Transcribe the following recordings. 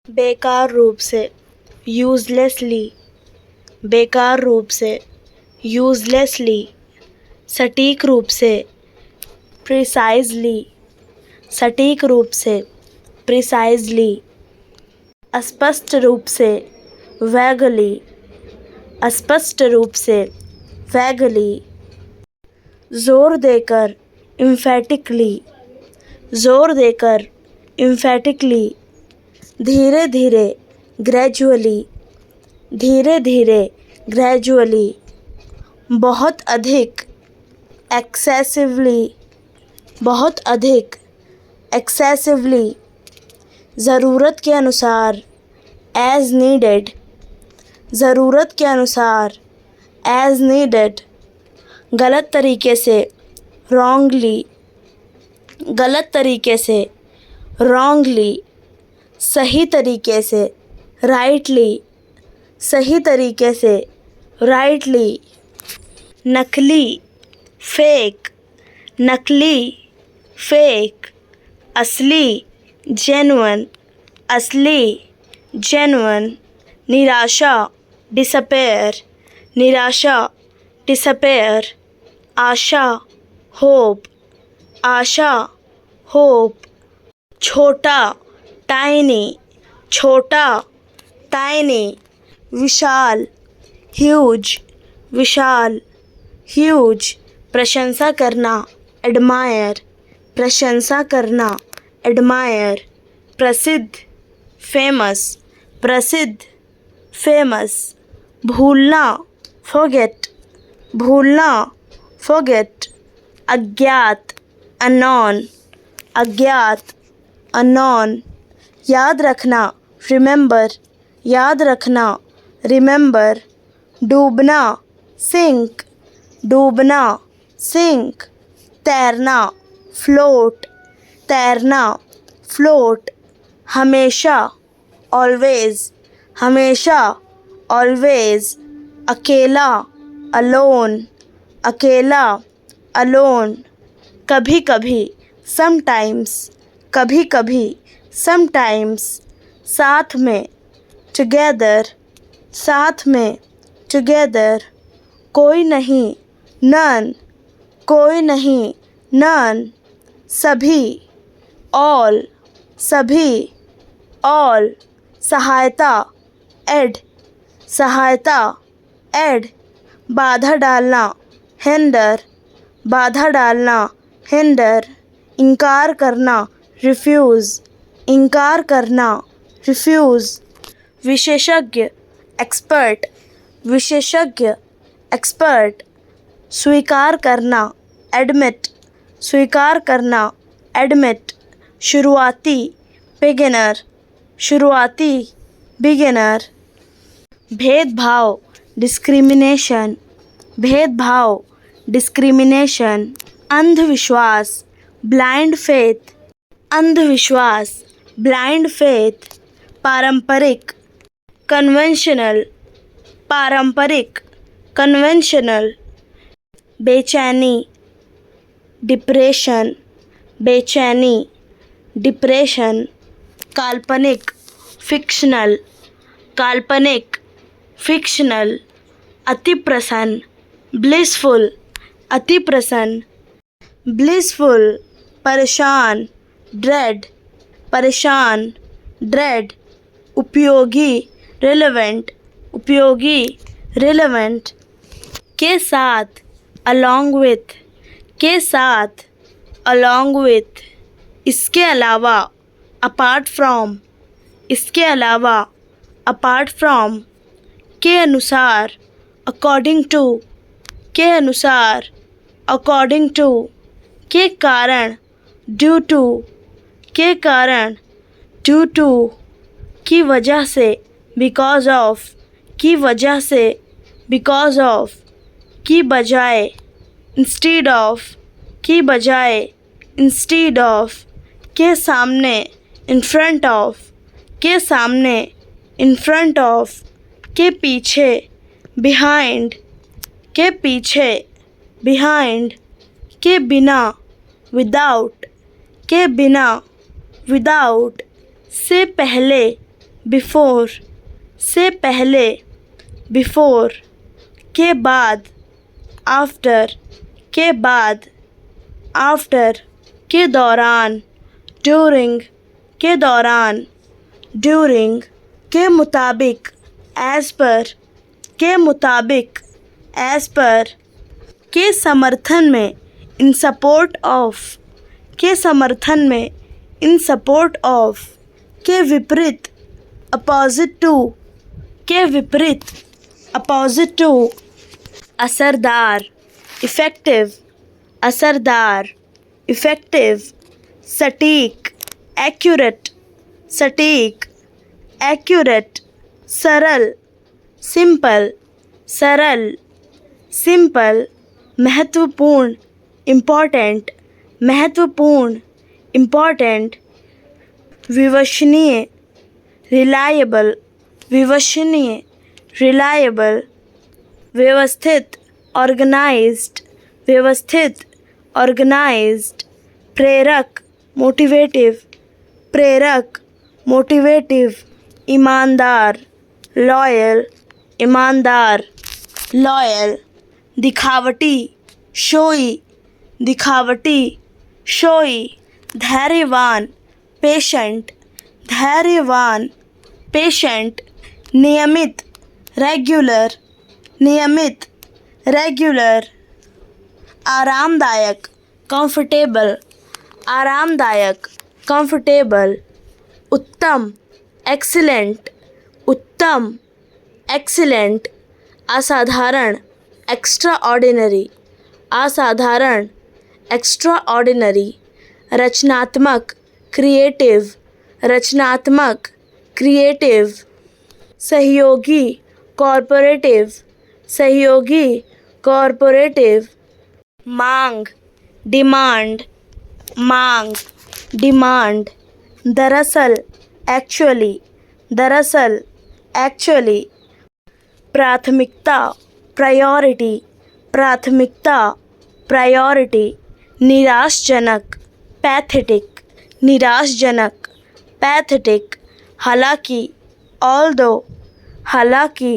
बेकार रूप से, यूजलेसली, बेकार रूप से, यूजलेसली, सटीक रूप से, प्रिसाइजली, सटीक रूप से, प्रिसाइजली, अस्पष्ट रूप से, वैगली, अस्पष्ट रूप से, वैगली, जोर देकर, इम्फेटिकली, जोर देकर, इम्फेटिकली, धीरे धीरे, ग्रेजुअली, धीरे धीरे, ग्रेजुअली, बहुत अधिक, एक्सेसिवली, बहुत अधिक, एक्सेसिवली, ज़रूरत के अनुसार, एज नीडेड, ज़रूरत के अनुसार, एज नीडेड, गलत तरीके से, रॉन्गली, गलत तरीके से, रॉन्गली, सही तरीके से, राइटली, सही तरीके से, राइटली, नकली, फेक, नकली, फेक, असली, जेन्युइन, असली, जेन्युइन, निराशा, डिसअपेयर, निराशा, डिसअपेयर, आशा, होप, आशा, होप, छोटा, टाइनी, छोटा, टाइनी, विशाल, ह्यूज, विशाल, ह्यूज, प्रशंसा करना, एडमायर, प्रशंसा करना, एडमायर, प्रसिद्ध, फेमस, प्रसिद्ध, फेमस, भूलना, फॉरगेट, भूलना, फॉरगेट, अज्ञात, अननोन, अज्ञात, अननोन, याद रखना, रिमेंबर, याद रखना, रिमेंबर, डूबना, सिंक, डूबना, सिंक, तैरना, फ्लोट, तैरना, फ्लोट, हमेशा, ऑलवेज, हमेशा, ऑलवेज, अकेला, अलोन, अकेला, अलोन, कभी कभी, समटाइम्स, कभी कभी, समटाइम्स, साथ में, टुगेदर, साथ में, टुगेदर, कोई नहीं, नन, कोई नहीं, नन, सभी, ऑल, सभी, ऑल, सहायता, एड, सहायता, एड, बाधा डालना, हिंडर, बाधा डालना, हिंडर, इनकार करना, रिफ्यूज़, इनकार करना, रिफ्यूज़, विशेषज्ञ, एक्सपर्ट, विशेषज्ञ, एक्सपर्ट, स्वीकार करना, एडमिट, स्वीकार करना, एडमिट, शुरुआती, बिगिनर, शुरुआती, बिगिनर, भेदभाव, डिस्क्रिमिनेशन, भेदभाव, डिस्क्रिमिनेशन, अंधविश्वास, ब्लाइंड फेथ, अंधविश्वास, ब्लाइंड फेथ, पारंपरिक, कन्वेंशनल, पारंपरिक, कन्वेंशनल, बेचैनी, डिप्रेशन, बेचैनी, डिप्रेशन, काल्पनिक, फिक्शनल, काल्पनिक, फिक्शनल, अति प्रसन्न, ब्लिसफुल, अति प्रसन्न, ब्लिसफुल, परेशान, ड्रेड, परेशान, ड्रेड, उपयोगी, रिलेवेंट, उपयोगी, रिलेवेंट, के साथ, along with, के साथ, along with, इसके अलावा, apart from, इसके अलावा, apart from, के अनुसार, according to, के अनुसार, according to, के कारण, due to, के कारण, due to, की वजह से, because of, की वजह से, because of, की बजाय, instead of, की बजाय, instead of, के सामने, in front of, के सामने, in front of, के पीछे, behind, के पीछे, behind, के बिना, without, के बिना, without, से पहले, बिफोर से पहले, बिफोर के बाद, आफ्टर के बाद, आफ्टर के दौरान, ड्यूरिंग के दौरान, ड्यूरिंग के मुताबिक, एज पर के मुताबिक, एज पर के समर्थन में, इन सपोर्ट ऑफ के समर्थन में, इन सपोर्ट ऑफ के विपरीत, अपोजिट टू के विपरीत, अपोजिट टू, असरदार, इफ़ेक्टिव, असरदार, इफ़ेक्टिव, सटीक, एक्यूरेट, सटीक, एक्यूरेट, सरल, सिंपल, सरल, सिंपल, महत्वपूर्ण, इम्पॉर्टेंट, महत्वपूर्ण, इम्पॉर्टेंट, विश्वसनीय, रिलायबल, विश्वसनीय, रिलायबल, व्यवस्थित, ऑर्गेनाइज्ड, व्यवस्थित, ऑर्गेनाइज्ड, प्रेरक, मोटिवेटिव, प्रेरक, मोटिवेटिव, ईमानदार, लॉयल, ईमानदार, लॉयल, दिखावटी, शोई, दिखावटी, शोई, धैर्यवान, पेशेंट, धैर्यवान, पेशेंट, नियमित, रेगुलर, नियमित, रेगुलर, आरामदायक, कंफर्टेबल, आरामदायक, कंफर्टेबल, उत्तम, एक्सीलेंट, उत्तम, एक्सीलेंट, असाधारण, एक्स्ट्रा ऑर्डिनरी, असाधारण, एक्स्ट्रा ऑर्डिनरी, रचनात्मक, क्रिएटिव, रचनात्मक, क्रिएटिव, सहयोगी, कॉरपोरेटिव, सहयोगी, कॉरपोरेटिव, मांग, डिमांड, मांग, डिमांड, दरअसल, एक्चुअली, दरअसल, एक्चुअली, प्राथमिकता, प्रायोरिटी, प्राथमिकता, प्रायोरिटी, निराशजनक, पैथेटिक, निराशजनक, पैथेटिक, हालांकि, ऑल्दो, हालांकि,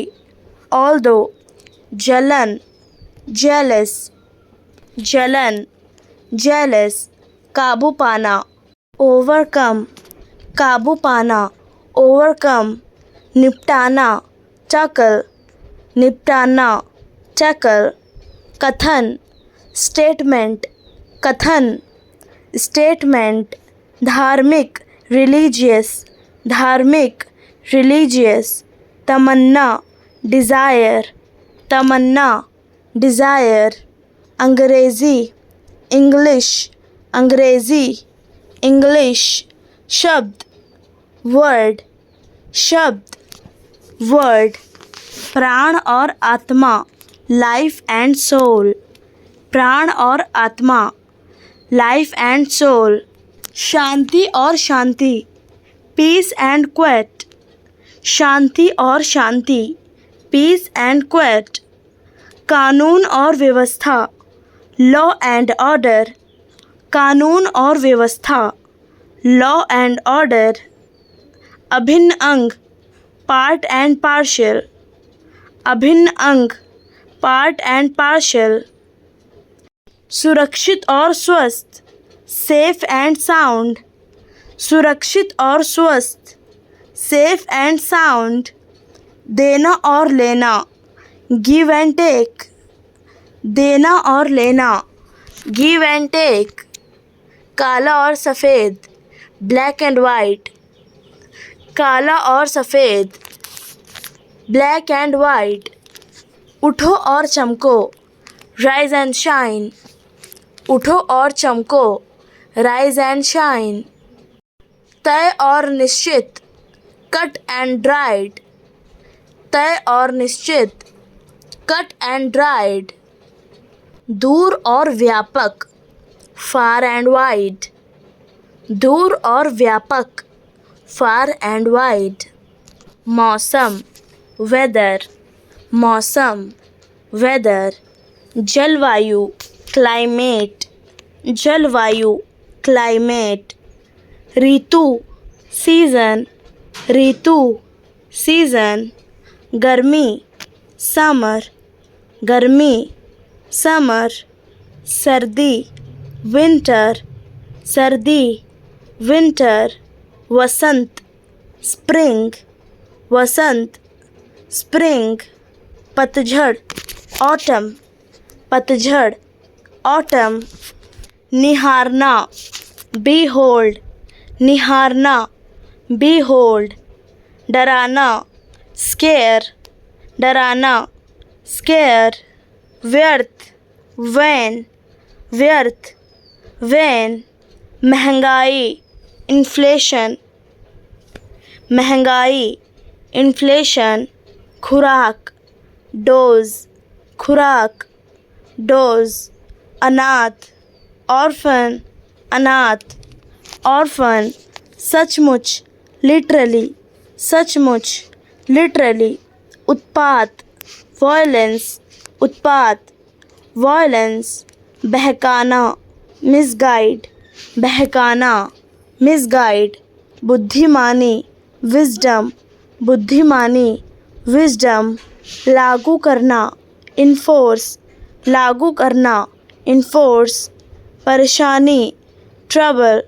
ऑल्दो, जलन, जेलस, जलन, जेलस, काबू पाना, ओवरकम, काबू पाना, ओवरकम, निपटाना, टैकल, निपटाना, टैकल, कथन, स्टेटमेंट, कथन, स्टेटमेंट, धार्मिक, रिलीजियस, धार्मिक, रिलीजियस, तमन्ना, डिज़ायर, तमन्ना, डिज़ायर, अंग्रेज़ी, इंग्लिश, अंग्रेज़ी, इंग्लिश, शब्द, वर्ड, शब्द, वर्ड, प्राण और आत्मा, लाइफ एंड सोल, प्राण और आत्मा, लाइफ एंड सोल, शांति और शांति, पीस एंड क्वेट, शांति और शांति, पीस एंड क्वेट, कानून और व्यवस्था, लॉ एंड ऑर्डर, कानून और व्यवस्था, लॉ एंड ऑर्डर, अभिन्न अंग, पार्ट एंड पार्शियल, अभिन्न अंग, पार्ट एंड पार्शियल, सुरक्षित और स्वस्थ, सेफ एंड साउंड, सुरक्षित और स्वस्थ, सेफ एंड साउंड, देना और लेना, गिव एंड टेक, देना और लेना, गिव एंड टेक, काला और सफ़ेद, ब्लैक एंड वाइट, काला और सफ़ेद, ब्लैक एंड वाइट, उठो और चमको, राइज एंड शाइन, उठो और चमको, राइज एंड शाइन, तय और निश्चित, कट एंड ड्राइड, तय और निश्चित, कट एंड ड्राइड, दूर और व्यापक, फार एंड वाइड, दूर और व्यापक, फार एंड वाइड, मौसम, वेदर, मौसम, वेदर, जलवायु, क्लाइमेट, जलवायु, क्लाइमेट, ऋतु, सीज़न, ऋतु सीजन, गर्मी समर, गर्मी समर, सर्दी विंटर, सर्दी विंटर, वसंत स्प्रिंग, वसंत स्प्रिंग, पतझड़ ऑटम, पतझड़ ऑटम, निहारना बीहोल्ड, निहारना बीहोल्ड, डराना स्केयर, डराना स्केयर, व्यर्थ वैन, व्यर्थ वैन, महंगाई इन्फ्लेशन, महंगाई इन्फ्लेशन, खुराक डोज, खुराक डोज, अनाथ ऑर्फन, अनाथ ऑर्फन, सचमुच लिटरली, सचमुच लिटरली, उत्पात वायलेंस, उत्पात वायलेंस, बहकाना मिसगाइड, बहकाना मिसगाइड, बुद्धिमानी विजडम, बुद्धिमानी विजडम, लागू करना इन्फोर्स, लागू करना इन्फोर्स, परेशानी ट्रबल,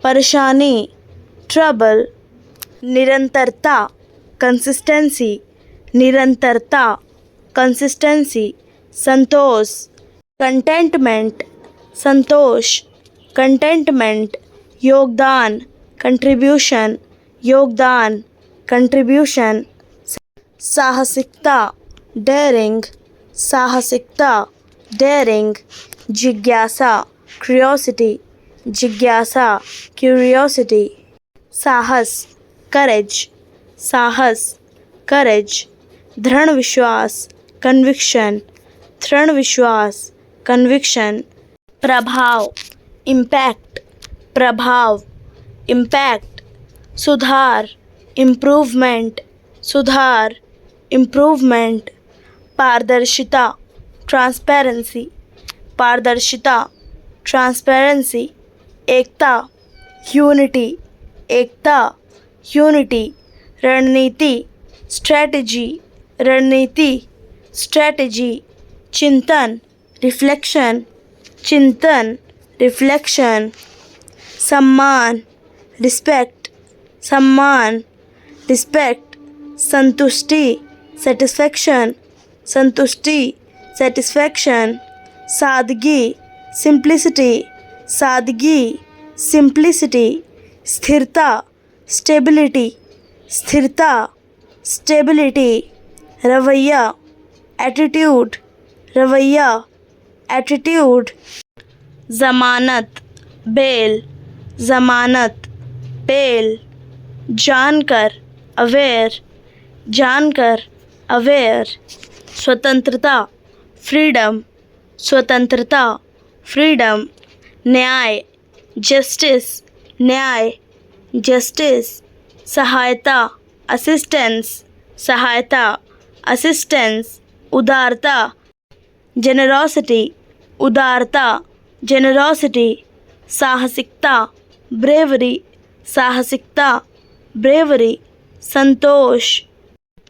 परेशानी ट्रबल, निरंतरता कंसिस्टेंसी, निरंतरता कंसिस्टेंसी, संतोष कंटेंटमेंट, संतोष कंटेंटमेंट, योगदान कंट्रीब्यूशन, योगदान कंट्रीब्यूशन, साहसिकता डेयरिंग, साहसिकता डेयरिंग, जिज्ञासा क्यूरियोसिटी, जिज्ञासा क्यूरियोसिटी, साहस करेज, साहस करेज, दृढ़ विश्वास कन्विक्शन, दृढ़ विश्वास कन्विक्शन, प्रभाव इम्पैक्ट, प्रभाव इम्पैक्ट, सुधार इम्प्रूवमेंट, सुधार इम्प्रूवमेंट, पारदर्शिता ट्रांसपेरेंसी, पारदर्शिता ट्रांसपेरेंसी, एकता यूनिटी, एकता यूनिटी, रणनीति स्ट्रेटजी, रणनीति स्ट्रेटजी, चिंतन रिफ्लेक्शन, चिंतन रिफ्लेक्शन, सम्मान रिस्पेक्ट, सम्मान रिस्पेक्ट, संतुष्टि सेटिस्फैक्शन, संतुष्टि सेटिस्फैक्शन, सादगी सिंप्लिसिटी, सादगी सिंप्लिसिटी, स्थिरता स्टेबिलिटी, स्थिरता स्टेबिलिटी, रवैया एटीट्यूड, रवैया एटीट्यूड, ज़मानत बेल, ज़मानत बेल, जानकर अवेयर, जानकर अवेयर, स्वतंत्रता फ्रीडम, स्वतंत्रता फ्रीडम, न्याय जस्टिस, न्याय जस्टिस, सहायता असिस्टेंस, सहायता असिस्टेंस, उदारता जेनरोसिटी, उदारता जेनरोसिटी, साहसिकता ब्रेवरी, साहसिकता ब्रेवरी, संतोष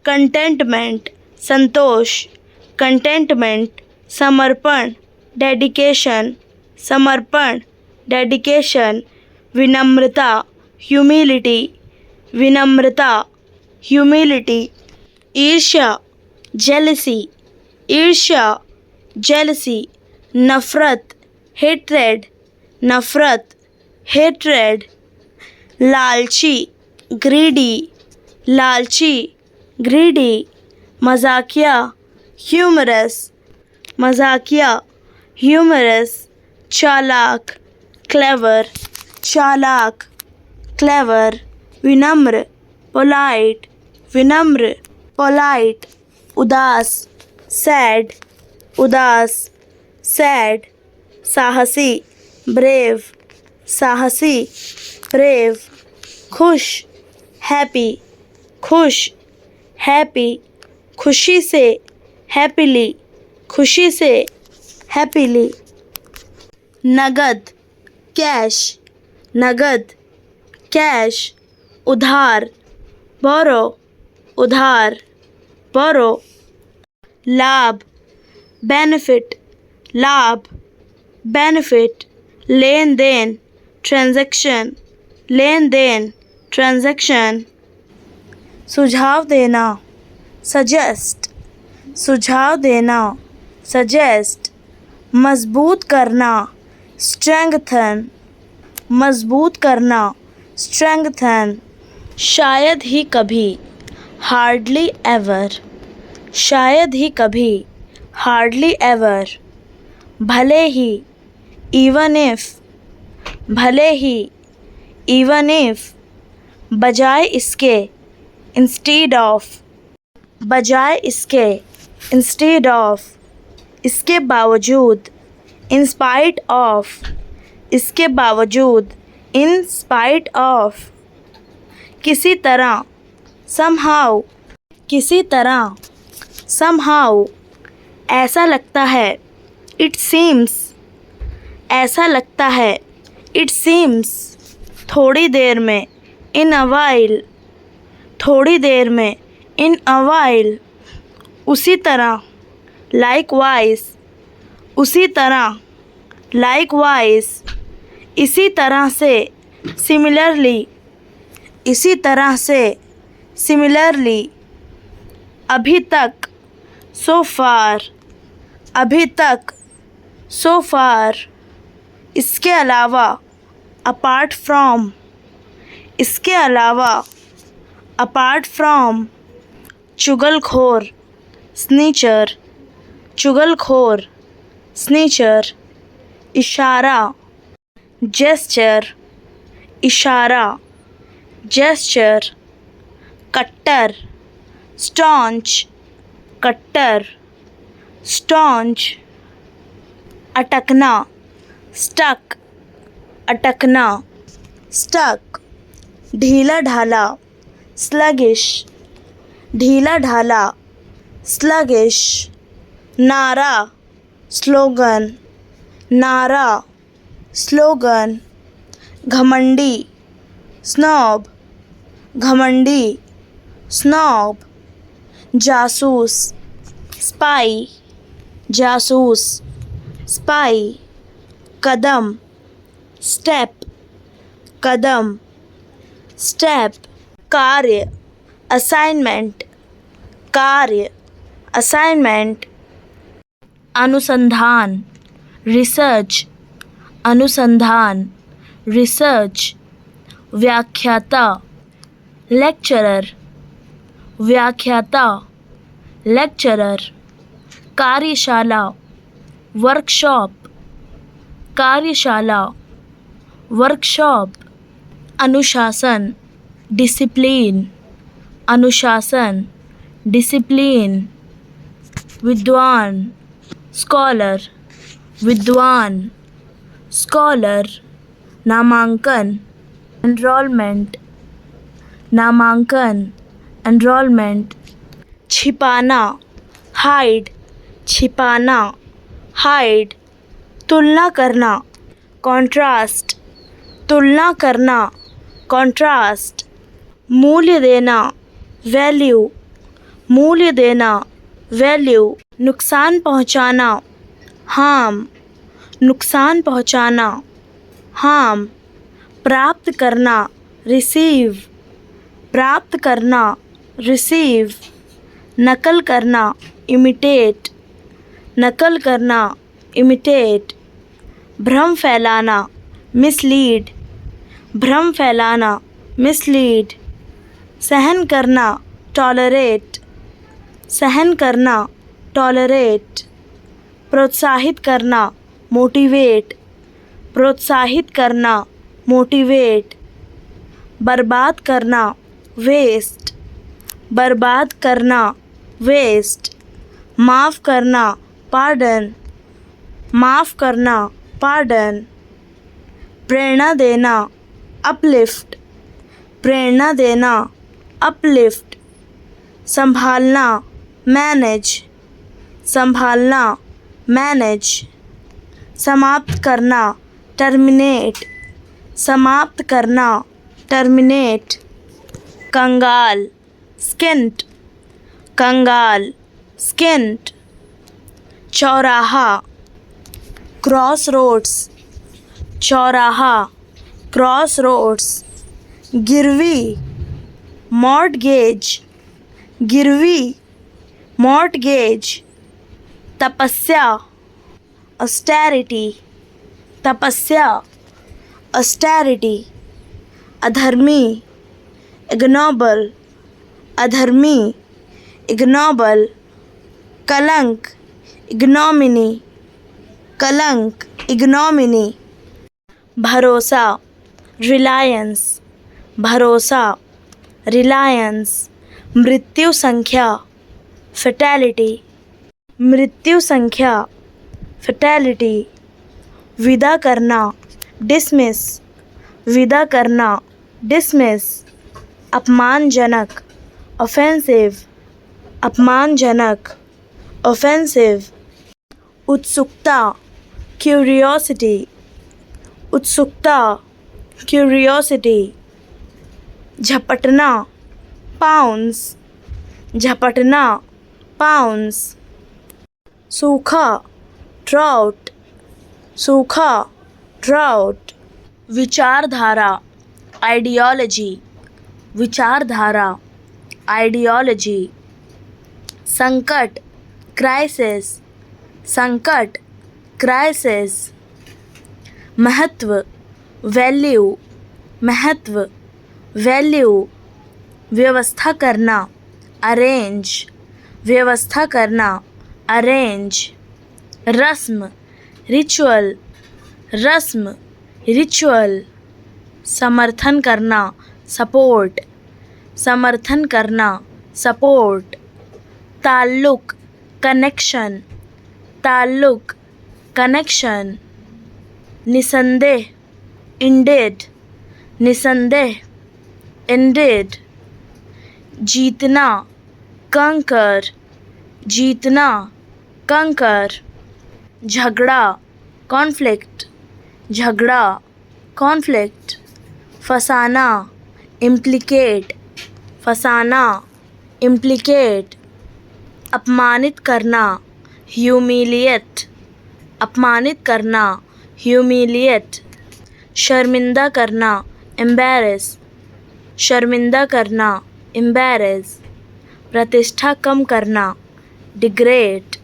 कंटेंटमेंट, संतोष कंटेंटमेंट, समर्पण डेडिकेशन, समर्पण डेडिकेशन, विनम्रता ह्यूमिलिटी, विनम्रता ह्यूमिलिटी, ईर्ष्या जेलसी, ईर्ष्या जेलसी, नफरत हेट्रेड, नफरत हेट्रेड, लालची ग्रीडी, लालची ग्रीडी, मजाकिया ह्यूमरस, मजाकिया ह्यूमरस, चालाक क्लेवर, चालाक क्लेवर, विनम्र पोलाइट, विनम्र पोलाइट, उदास सैड, उदास सैड, साहसी ब्रेव, साहसी ब्रेव, खुश हैप्पी, खुश हैप्पी, खुशी से हैप्पीली, खुशी से हैप्पीली, नगद कैश, नगद कैश, उधार बोरो उधार, बोरो। लाभ बेनिफिट, लाभ बेनिफिट। लेन देन ट्रांजैक्शन, लेन देन ट्रांजैक्शन। सुझाव देना सजेस्ट, सुझाव देना सजेस्ट। मजबूत करना स्ट्रेंगथन, मजबूत करना स्ट्रेंगथन। शायद ही कभी हार्डली एवर, शायद ही कभी हार्डली एवर। भले ही इवन इफ, भले ही इवन इफ। बजाय इसके इंस्टीड ऑफ, बजाय इसके इंस्टीड ऑफ। इसके बावजूद इन स्पाइट ऑफ, इसके बावजूद इन स्पाइट ऑफ। किसी तरह somehow, किसी तरह somehow। ऐसा लगता है it seems, ऐसा लगता है it seems। थोड़ी देर में in a while, थोड़ी देर में in a while। उसी तरह likewise, उसी तरह likewise। इसी तरह से similarly, इसी तरह से similarly। अभी तक so far, अभी तक so far। इसके अलावा apart from, इसके अलावा apart from। चुगलखोर स्नीचर, चुगलखोर स्नीचर। इशारा जेस्चर, इशारा जेस्चर। कट्टर स्टॉन्च, कट्टर स्टॉन्च। अटकना स्टक, अटकना स्टक। ढीला ढाला स्लगिश, ढीला ढाला स्लगिश। नारा स्लोगन, नारा स्लोगन। घमंडी स्नॉब, घमंडी स्नॉब। जासूस स्पाई, जासूस स्पाई। कदम स्टेप, कदम स्टेप। कार्य असाइनमेंट, कार्य असाइनमेंट। अनुसंधान रिसर्च, अनुसंधान रिसर्च। व्याख्याता लेक्चरर, व्याख्याता लेक्चरर। कार्यशाला वर्कशॉप, कार्यशाला वर्कशॉप। अनुशासन डिसिप्लिन, अनुशासन डिसिप्लिन। विद्वान स्कॉलर, विद्वान स्कॉलर। नामांकन एनरोलमेंट, नामांकन एनरोलमेंट। छिपाना हाइड, छिपाना हाइड। तुलना करना कॉन्ट्रास्ट, तुलना करना कॉन्ट्रास्ट। मूल्य देना वैल्यू, मूल्य देना वैल्यू। नुकसान पहुंचाना हार्म, नुकसान पहुंचाना हार्म। प्राप्त करना रिसीव, प्राप्त करना रिसीव। नकल करना इमिटेट, नकल करना इमिटेट। भ्रम फैलाना मिसलीड, भ्रम फैलाना मिसलीड। सहन करना टॉलरेट, सहन करना टॉलरेट। प्रोत्साहित करना मोटिवेट, प्रोत्साहित करना मोटिवेट। बर्बाद करना वेस्ट, बर्बाद करना वेस्ट। माफ़ करना पार्डन, माफ़ करना पार्डन। प्रेरणा देना अपलिफ्ट, प्रेरणा देना अपलिफ्ट। संभालना मैनेज, संभालना मैनेज। समाप्त करना टर्मिनेट, समाप्त करना टर्मिनेट। कंगाल skint, कंगाल, skint, चौराहा, crossroads, चौराहा, crossroads, गिरवी, mortgage, गिरवी, mortgage, तपस्या, austerity, तपस्या, austerity, अधर्मी, ignoble, अधर्मी, ignoble, कलंक, ignominy, कलंक, ignominy, भरोसा, reliance, भरोसा, reliance, मृत्यु संख्या, fatality, मृत्यु संख्या, fatality, विदा करना, dismiss, विदा करना, dismiss, अपमानजनक, offensive, अपमानजनक, offensive, उत्सुकता, curiosity, उत्सुकता, curiosity, झपटना, pounce, झपटना, pounce, सूखा, drought, सूखा, drought, विचारधारा, ideology, विचारधारा, ideology, संकट, crisis, संकट, crisis, महत्व, वैल्यू, महत्व, वैल्यू, व्यवस्था करना, अरेंज, व्यवस्था करना, अरेंज, रस्म, रिचुअल, रस्म, रिचुअल, समर्थन करना, सपोर्ट, समर्थन करना, सपोर्ट, ताल्लुक, कनेक्शन, ताल्लुक, कनेक्शन, निसंदेह, इंडेड, निसंदेह, इंडेड, जीतना, कंकर, जीतना, कंकर, झगड़ा, कॉन्फ्लिक्ट, झगड़ा, कॉन्फ्लिक्ट, फसाना, इम्प्लिकेट, फसाना, इम्प्लिकेट, अपमानित करना, ह्यूमिलिएट, अपमानित करना, ह्यूमिलिएट, शर्मिंदा करना, एम्बैरेस, शर्मिंदा करना, एम्बैरेस, प्रतिष्ठा कम करना, डिग्रेड,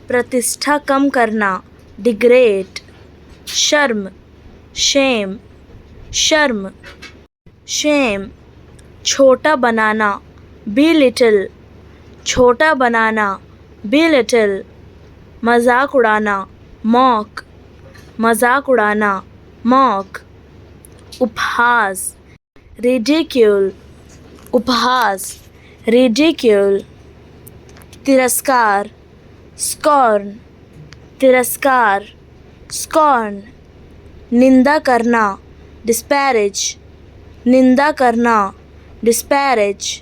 प्रतिष्ठा कम करना, डिग्रेड, शर्म, शेम, शर्म, शेम, छोटा बनाना, belittle, छोटा बनाना, belittle, मजाक उड़ाना, mock, मजाक उड़ाना, mock, उपहास, ridicule, उपहास, ridicule, तिरस्कार, scorn, तिरस्कार, scorn, निंदा करना, disparage, निंदा करना, disparage,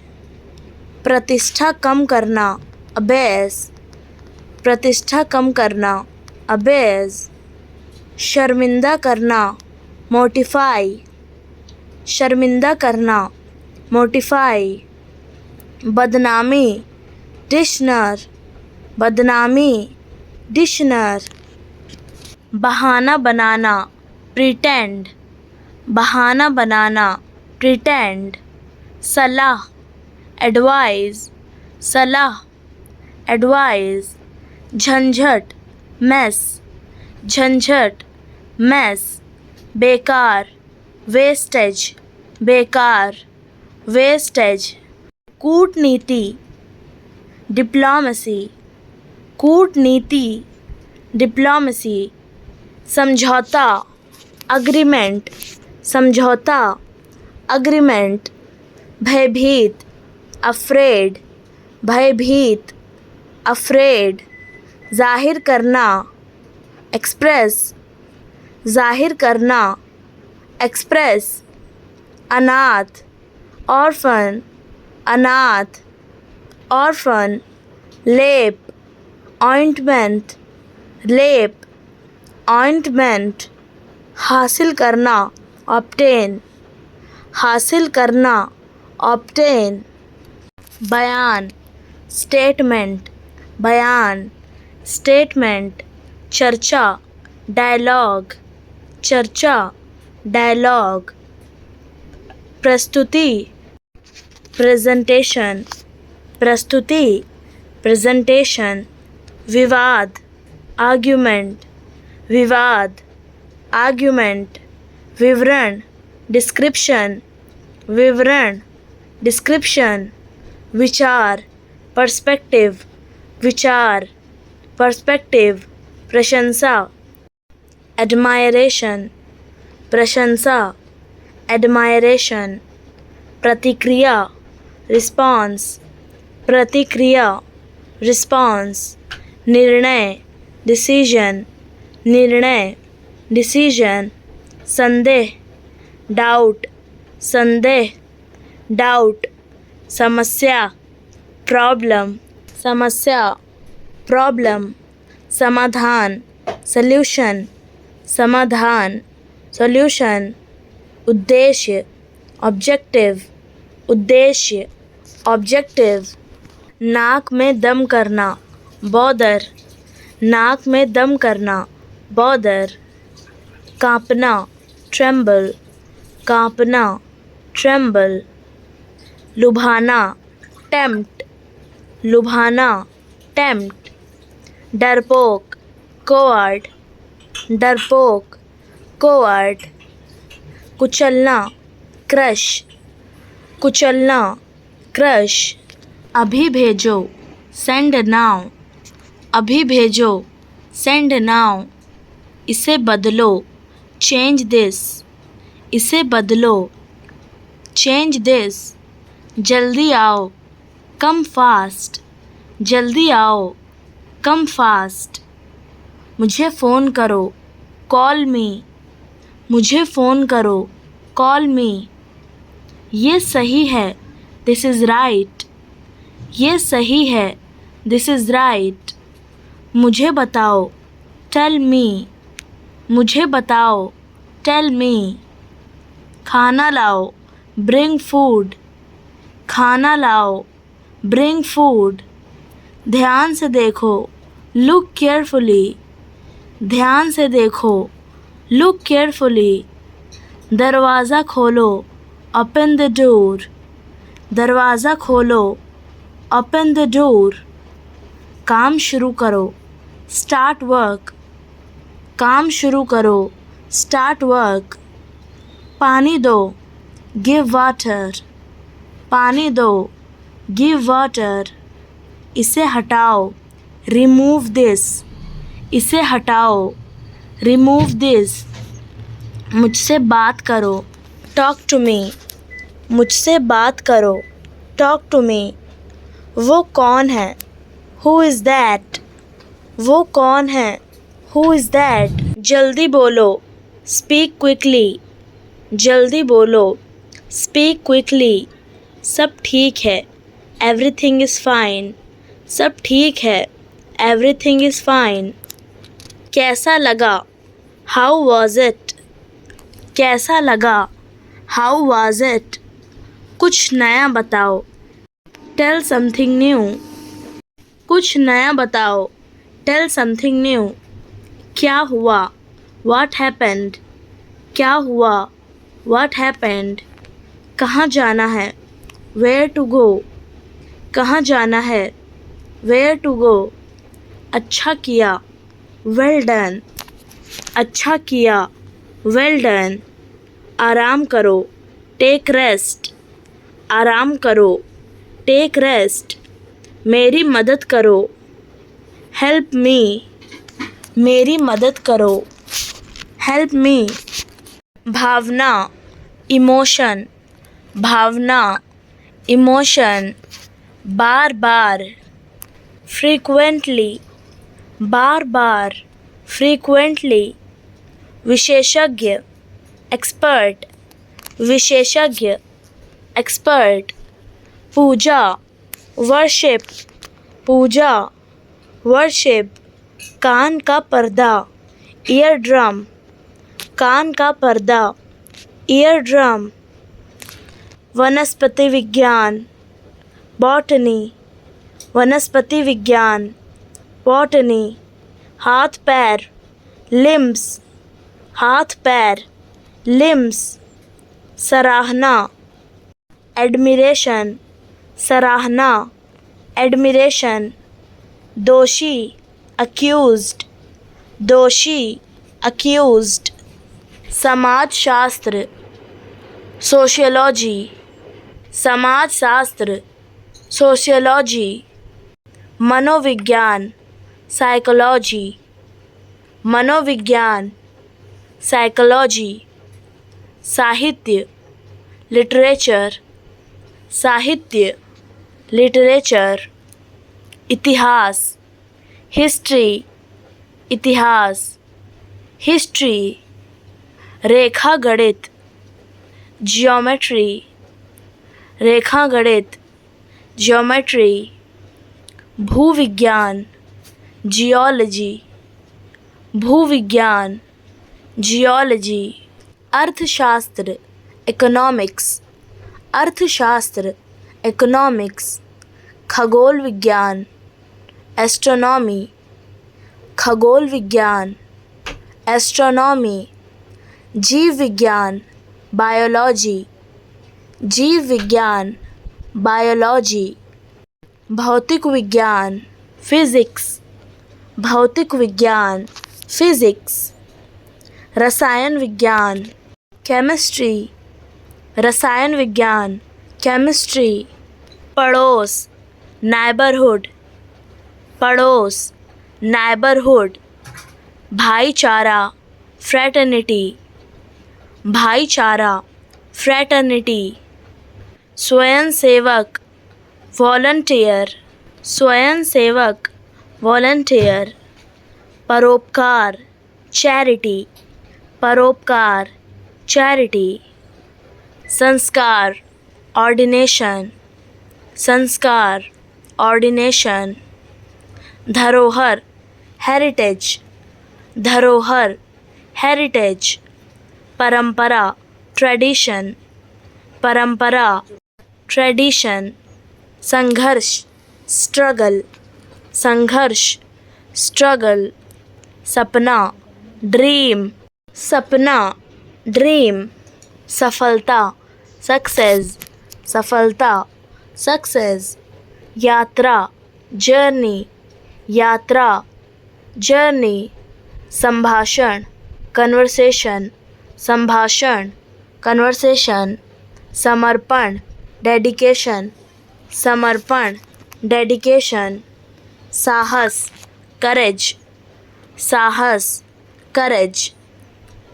प्रतिष्ठा कम करना, abase, प्रतिष्ठा कम करना, abase, शर्मिंदा करना, mortify, शर्मिंदा करना, mortify, बदनामी, dishonor, बदनामी, dishonor, बहाना बनाना, pretend, बहाना बनाना, pretend, सलाह, advise, सलाह, advise, झंझट, mess, झंझट, mess, बेकार, wastage, बेकार, wastage, कूटनीति, diplomacy, कूटनीति, diplomacy, समझौता, agreement, समझौता, agreement, भयभीत, afraid, भयभीत, afraid, जाहिर करना, express, जाहिर करना, express, अनाथ, orphan, अनाथ, orphan, लेप, ointment, लेप, ointment, हासिल करना, obtain, हासिल करना, obtain, बयान, स्टेटमेंट, बयान, स्टेटमेंट, चर्चा, डायलॉग, चर्चा, डायलॉग, प्रस्तुति, प्रेजेंटेशन, प्रस्तुति, प्रेजेंटेशन, विवाद, आर्ग्यूमेंट, विवाद, आर्ग्यूमेंट, विवरण, डिस्क्रिप्शन, विवरण, डिस्क्रिप्शन, विचार, पर्सपेक्टिव, विचार, पर्सपेक्टिव, प्रशंसा, एडमायरेशन, प्रशंसा, एडमायरेशन, प्रतिक्रिया, रिस्पॉन्स, प्रतिक्रिया, रिस्पॉन्स, निर्णय, डिसीजन, निर्णय, डिसीजन, संदेह, डाउट, संदेह, डाउट, समस्या, प्रॉब्लम, समस्या, प्रॉब्लम, समाधान, सल्यूशन, समाधान, सॉल्यूशन, उद्देश्य, ऑब्जेक्टिव, उद्देश्य, ऑब्जेक्टिव, नाक में दम करना, बॉदर, नाक में दम करना, बॉदर, कांपना, ट्रेम्बल, कांपना, ट्रेम्बल, लुभाना, टेम्प्ट, लुभाना, टेम्प्ट, डरपोक, कोवर्ड, डरपोक, कोवर्ड, कुचलना, क्रश, कुचलना, क्रश, अभी भेजो, सेंड नाउ, अभी भेजो, सेंड नाउ, इसे बदलो, चेंज दिस, इसे बदलो, चेंज दिस, जल्दी आओ, कम फास्ट, जल्दी आओ, कम फास्ट, मुझे फ़ोन करो, कॉल मी, मुझे फ़ोन करो, कॉल मी, ये सही है, दिस इज़ राइट, ये सही है, दिस इज़ राइट, मुझे बताओ, टेल मी, मुझे बताओ, टेल मी, खाना लाओ, ब्रिंग फूड, खाना लाओ, ब्रिंग फूड, ध्यान से देखो, लुक केयरफुली, ध्यान से देखो, लुक केयरफुली, दरवाज़ा खोलो, ओपन द डोर, दरवाज़ा खोलो, ओपन द डोर, काम शुरू करो, स्टार्ट वर्क, काम शुरू करो, स्टार्ट वर्क, पानी दो, गिव वाटर, पानी दो, गिव वाटर, इसे हटाओ, रिमूव दिस, इसे हटाओ, रिमूव दिस, मुझसे बात करो, टॉक टू मी, मुझसे बात करो, टॉक टू मी, वो कौन है, हु इज़ दैट, वो कौन है, हु इज़ दैट, जल्दी बोलो, स्पीक क्विकली, जल्दी बोलो, स्पीक क्विकली, सब ठीक है, एवरीथिंग इज़ फाइन, सब ठीक है, एवरीथिंग इज़ फाइन, कैसा लगा, हाउ वॉज इट, कैसा लगा, हाउ वाज इट, कुछ नया बताओ, टेल समथिंग न्यू, कुछ नया बताओ, टेल समथिंग न्यू, क्या हुआ, व्हाट हैपेंड, क्या हुआ, व्हाट हैपेंड, कहाँ जाना है, वेयर टू गो, कहाँ जाना है, वेयर टू गो, अच्छा किया, वेल डन, अच्छा किया, वेल डन, आराम करो, टेक रेस्ट, आराम करो, टेक रेस्ट, मेरी मदद करो, हेल्प मी, मेरी मदद करो, हेल्प मी, भावना, इमोशन, भावना, इमोशन, बार बार, फ्रीक्वेंटली, बार बार, फ्रीक्वेंटली, विशेषज्ञ, एक्सपर्ट, विशेषज्ञ, एक्सपर्ट, पूजा, वर्शिप, पूजा, वर्शिप, कान का पर्दा, ईयर ड्रम, कान का पर्दा, ईयर ड्रम, वनस्पति विज्ञान, बॉटनी वनस्पति विज्ञान, बॉटनी हाथ पैर, लिम्स हाथ पैर, लिम्स सराहना, एडमिरेशन सराहना, एडमिरेशन दोषी, अक्यूज्ड, दोषी, अक्यूज्ड समाजशास्त्र, सोशियोलॉजी, समाजशास्त्र, सोशियोलॉजी मनोविज्ञान, साइकोलॉजी, मनोविज्ञान, साइकोलॉजी साहित्य, लिटरेचर, साहित्य, लिटरेचर इतिहास, हिस्ट्री, इतिहास, हिस्ट्री रेखा गणित, जियोमेट्री, रेखा गणित, जियोमेट्री भूविज्ञान, जियोलॉजी, भूविज्ञान, जियोलॉजी अर्थशास्त्र, इकोनॉमिक्स, अर्थशास्त्र, इकोनॉमिक्स खगोल विज्ञान, एस्ट्रोनॉमी, खगोल विज्ञान, एस्ट्रोनॉमी जीव विज्ञान, बायोलॉजी, जीव विज्ञान, बायोलॉजी भौतिक विज्ञान, फिजिक्स, भौतिक विज्ञान, फिजिक्स रसायन विज्ञान, केमिस्ट्री, रसायन विज्ञान, केमिस्ट्री पड़ोस, नाइबरहुड, पड़ोस, नाइबरहुड भाईचारा, फ्रेटर्निटी, भाईचारा, फ्रेटर्निटी स्वयंसेवक, वॉलंटियर, स्वयंसेवक, वॉलंटियर परोपकार, चैरिटी, परोपकार, चैरिटी संस्कार, ऑर्डिनेशन, संस्कार, ऑर्डिनेशन धरोहर, हेरिटेज, धरोहर, हेरिटेज परंपरा, ट्रेडिशन, परंपरा, ट्रेडिशन संघर्ष, स्ट्रगल, संघर्ष, स्ट्रगल सपना, ड्रीम, सपना, ड्रीम सफलता, सक्सेस, सफलता, सक्सेस यात्रा, जर्नी, यात्रा, जर्नी संभाषण, कन्वर्सेशन, संभाषण, कन्वर्सेशन समर्पण, डेडिकेशन, समर्पण, डेडिकेशन साहस, करेज, साहस, करेज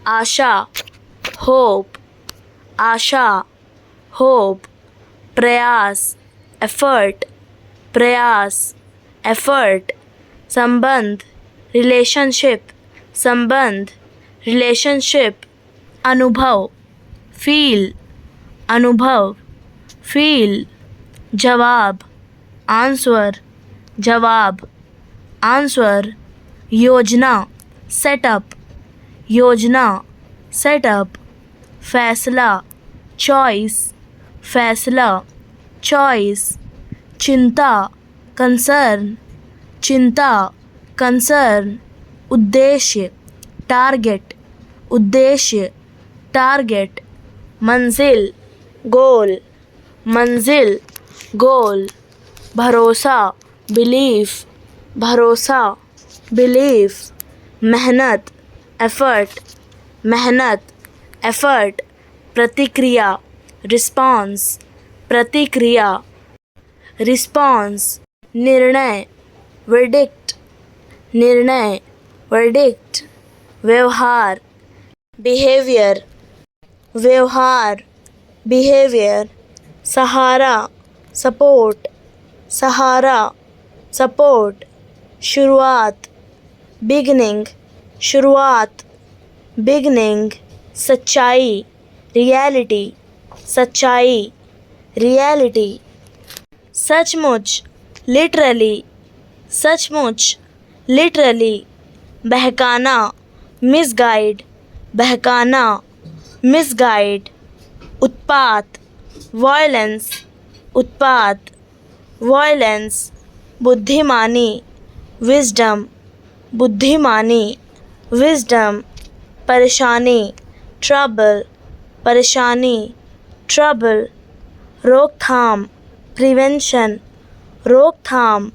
आशा, होप, आशा, होप प्रयास, एफर्ट, प्रयास, एफर्ट संबंध, रिलेशनशिप, संबंध, रिलेशनशिप अनुभव, फील, अनुभव, फील जवाब, आंसर, जवाब, आंसर योजना, सेटअप, योजना, सेटअप फैसला, चॉइस, फैसला, चॉइस चिंता, कंसर्न, चिंता, कंसर्न उद्देश्य, टारगेट, उद्देश्य, टारगेट मंजिल, गोल, मंजिल, गोल भरोसा, बिलीफ, भरोसा, बिलीफ मेहनत, एफर्ट, मेहनत, एफर्ट प्रतिक्रिया, रिस्पॉन्स, प्रतिक्रिया, रिस्पॉन्स निर्णय, वर्डिक्ट, निर्णय, वर्डिक्ट व्यवहार, बिहेवियर, व्यवहार, बिहेवियर सहारा, सपोर्ट, सहारा, सपोर्ट शुरुआत, बिगनिंग, शुरुआत, बिगनिंग सच्चाई, रियलिटी, सच्चाई, रियलिटी सचमुच, लिटरली, सचमुच, लिटरली बहकाना, मिसगाइड, बहकाना, मिसगाइड उत्पात, वायलेंस, उत्पात, वायलेंस बुद्धिमानी, विजडम बुद्धिमानी, विजडम परेशानी, ट्रबल परेशानी, ट्रबल रोकथाम, प्रिवेंशन रोकथाम,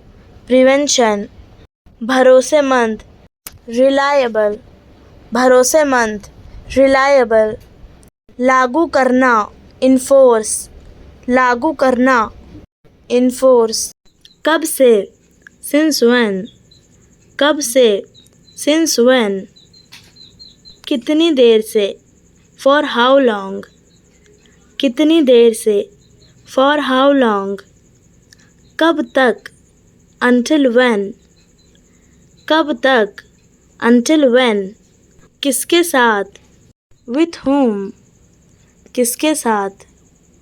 प्रिवेंशन भरोसेमंद, रिलायबल भरोसेमंद, रिलायबल लागू करना, इन्फोर्स लागू करना, इन्फोर्स कब से, सिंस व्हेन कब से, सिंस व्हेन कितनी देर से, फॉर हाउ लॉन्ग कितनी देर से, फॉर हाउ लॉन्ग कब तक, until when कब तक, until when किसके साथ, with whom किसके साथ,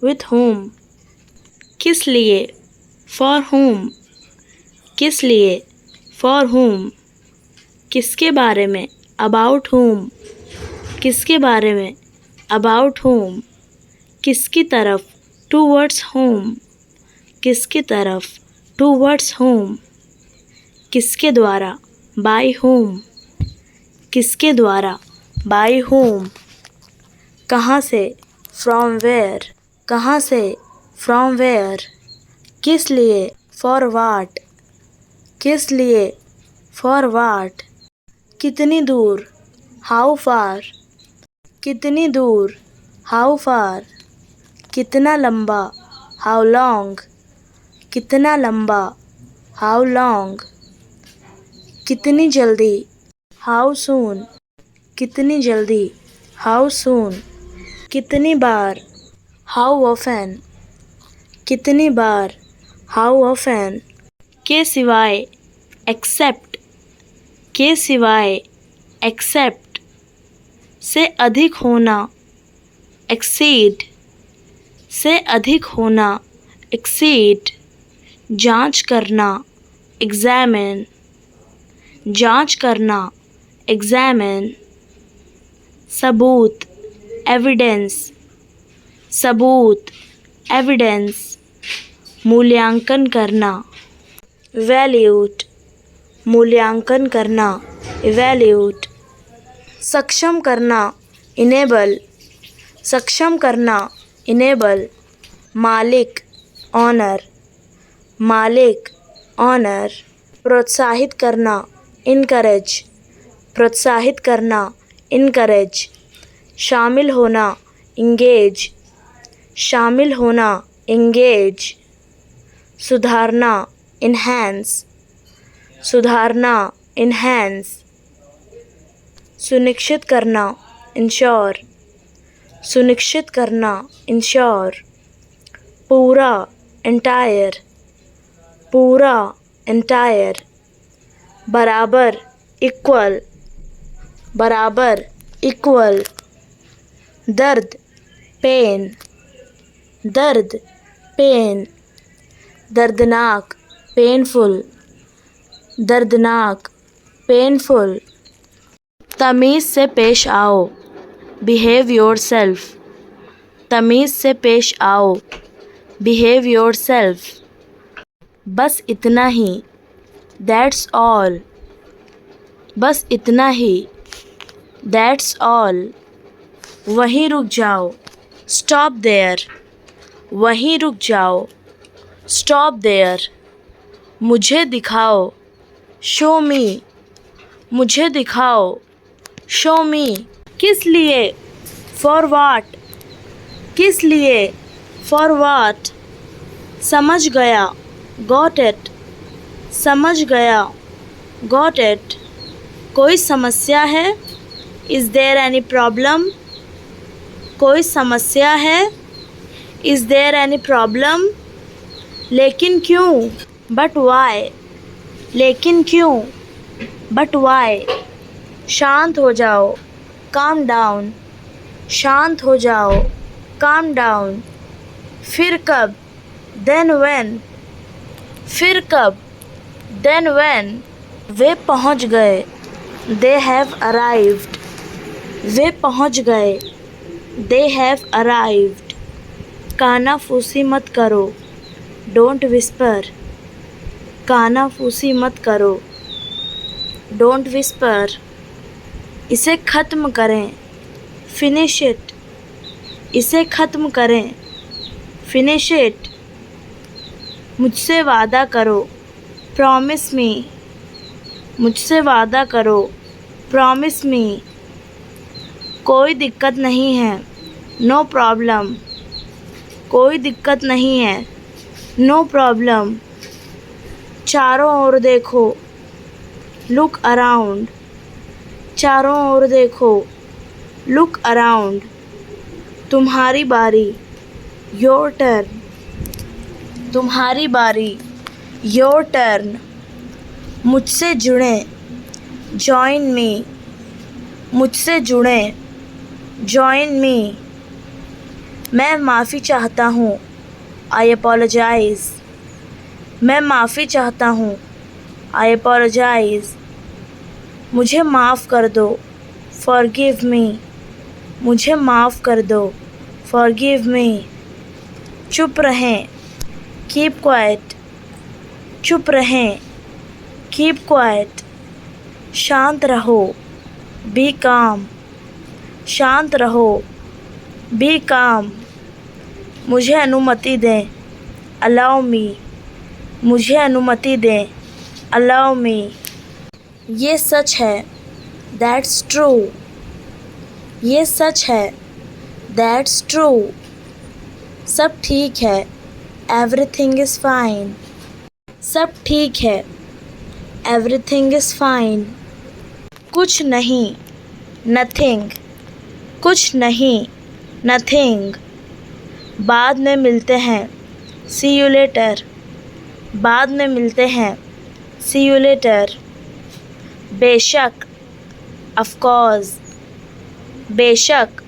with whom किस लिए, for whom किस लिए, for whom किसके बारे में, about whom किसके बारे में, about whom किसकी तरफ, towards whom किसकी तरफ, towards whom किसके द्वारा, by whom किसके द्वारा, by whom कहाँ से, from where कहाँ से, from where किस लिए, for what किस लिए, for what कितनी दूर, how far कितनी दूर, how far कितना लंबा, how long कितना लंबा, how long कितनी जल्दी, how soon कितनी जल्दी, how soon कितनी बार, how often कितनी बार, how often के सिवाय, except के सिवाय, except से अधिक होना, exceed से अधिक होना, exceed जांच करना, examine जांच करना, examine सबूत, evidence सबूत, evidence मूल्यांकन करना, evaluate मूल्यांकन करना, evaluate सक्षम करना, enable सक्षम करना, enable मालिक, honor मालिक, honor प्रोत्साहित करना, encourage प्रोत्साहित करना, encourage शामिल होना, engage शामिल होना, engage सुधारना, enhance सुधारना, enhance सुनिश्चित करना, ensure सुनिश्चित करना, ensure पूरा, entire पूरा, entire बराबर, equal बराबर, equal दर्द, pain दर्द, pain दर्दनाक, painful दर्दनाक, painful तमीज़ से पेश आओ, behave yourself तमीज़ से पेश आओ, behave yourself बस इतना ही, that's all बस इतना ही, that's all वहीं रुक जाओ, stop there वहीं रुक जाओ, stop there मुझे दिखाओ, show me मुझे दिखाओ, show me किस लिए, for what किस लिए, for what समझ गया, got it समझ गया, got it कोई समस्या है, is there any problem कोई समस्या है, is there any problem लेकिन क्यों, but why लेकिन क्यों, but why शांत हो जाओ, calm down शांत हो जाओ, calm down फिर कब, then when फिर कब, then when वे पहुंच गए, they have arrived वे पहुंच गए, they have arrived कानाफूसी मत करो, डोंट विस्पर, कानाफूसी मत करो। डोंट विस्पर, इसे ख़त्म करें। फिनिश इट, इसे ख़त्म करें। फिनिश इट, मुझसे वादा करो। प्रॉमिस मी, मुझसे वादा करो। प्रॉमिस मी, कोई दिक्कत नहीं है। नो प्रॉब्लम, कोई दिक्कत नहीं है। नो प्रॉब्लम, चारों ओर देखो। लुक अराउंड, चारों ओर देखो। लुक अराउंड, तुम्हारी बारी। योर टर्न, तुम्हारी बारी। योर टर्न, मुझसे जुड़ें। जॉइन मी, मुझसे जुड़ें। जॉइन मी, मैं माफ़ी चाहता हूँ। आई अपोलोजाइज़, मैं माफ़ी चाहता हूँ। आई अपोलोजाइज़, मुझे माफ़ कर दो। फॉरगिव मी, मुझे माफ़ कर दो। फॉरगिव मी, चुप रहें। कीप क्वाइट, चुप रहें। कीप क्वाइट, शांत रहो। बी काम, शांत रहो। बी काम, मुझे अनुमति दें। अलाउ मी, मुझे अनुमति दें। अलाउ मी, ये सच है। दैट्स ट्रू, ये सच है। दैट्स ट्रू, सब ठीक है। एवरीथिंग इज़ फाइन, सब ठीक है। एवरीथिंग इज़ फाइन, कुछ नहीं। नथिंग, कुछ नहीं। नथिंग, बाद में मिलते हैं। सी यू लेटर, बाद में मिलते हैं। सी यू लेटर, बेशक। ऑफ कोर्स, बेशक।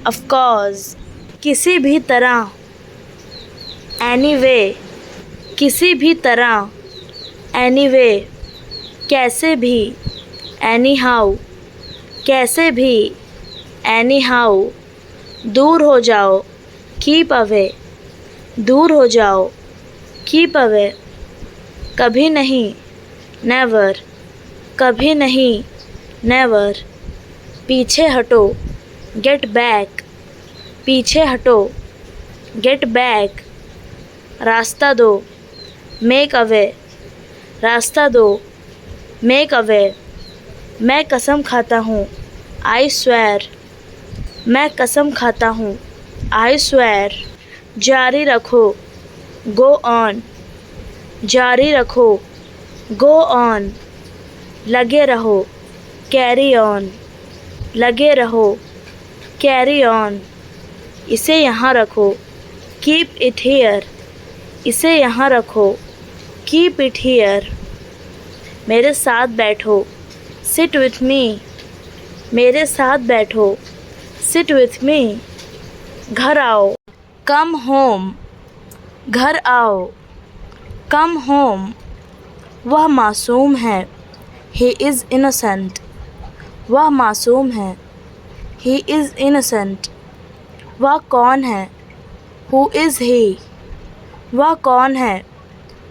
ऑफ कोर्स, किसी भी तरह। एनीवे, किसी भी तरह। एनीवे, कैसे भी। एनी हाउ, कैसे भी। एनी हाउ, दूर हो जाओ। कीप अवे, दूर हो जाओ। कीप अवे, कभी नहीं। नेवर, कभी नहीं। नेवर, पीछे हटो। गेट बैक, पीछे हटो। गेट बैक, रास्ता दो। मेक अवे, रास्ता दो। मेक अवे, मैं कसम खाता हूँ। आई स्वेयर, मैं कसम खाता हूँ। आई स्वेयर, जारी रखो। गो ऑन, जारी रखो। गो ऑन, लगे रहो। कैरी ऑन, लगे रहो। कैरी ऑन, इसे यहाँ रखो। कीप इट हियर, इसे यहाँ रखो। कीप इट हियर, मेरे साथ बैठो। सिट विथ मी, मेरे साथ बैठो। सिट विथ मी, घर आओ। कम होम, घर आओ। कम होम, वह मासूम है। ही इज़ इनोसेंट, वह मासूम है। ही इज़ इनोसेंट, वह कौन है। हु इज़ ही, वह कौन है।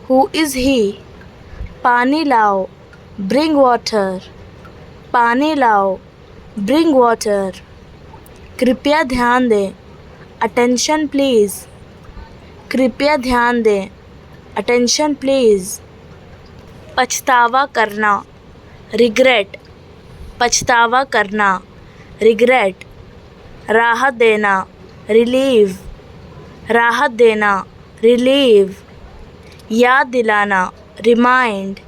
हु इज़ ही, पानी लाओ। ब्रिंग वाटर, पानी लाओ। ब्रिंग वाटर, कृपया ध्यान दें। अटेंशन प्लीज़, कृपया ध्यान दें। अटेंशन प्लीज़, पछतावा करना। रिग्रेट, पछतावा करना। रिग्रेट, राहत देना। रिलीव, राहत देना। रिलीव, याद दिलाना। रिमाइंड,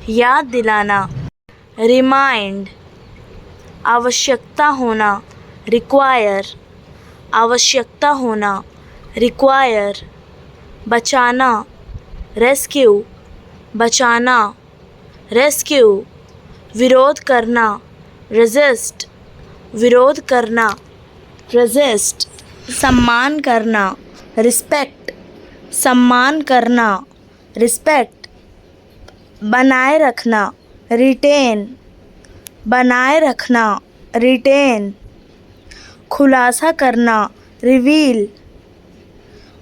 याद दिलाना। रिमाइंड, आवश्यकता होना। रिक्वायर, आवश्यकता होना। रिक्वायर, बचाना। रेस्क्यू, बचाना। रेस्क्यू, विरोध करना। रेजिस्ट, विरोध करना। रेजिस्ट, सम्मान करना। रिस्पेक्ट, सम्मान करना। रिस्पेक्ट, बनाए रखना। रिटेन, बनाए रखना। रिटेन, खुलासा करना। रिवील,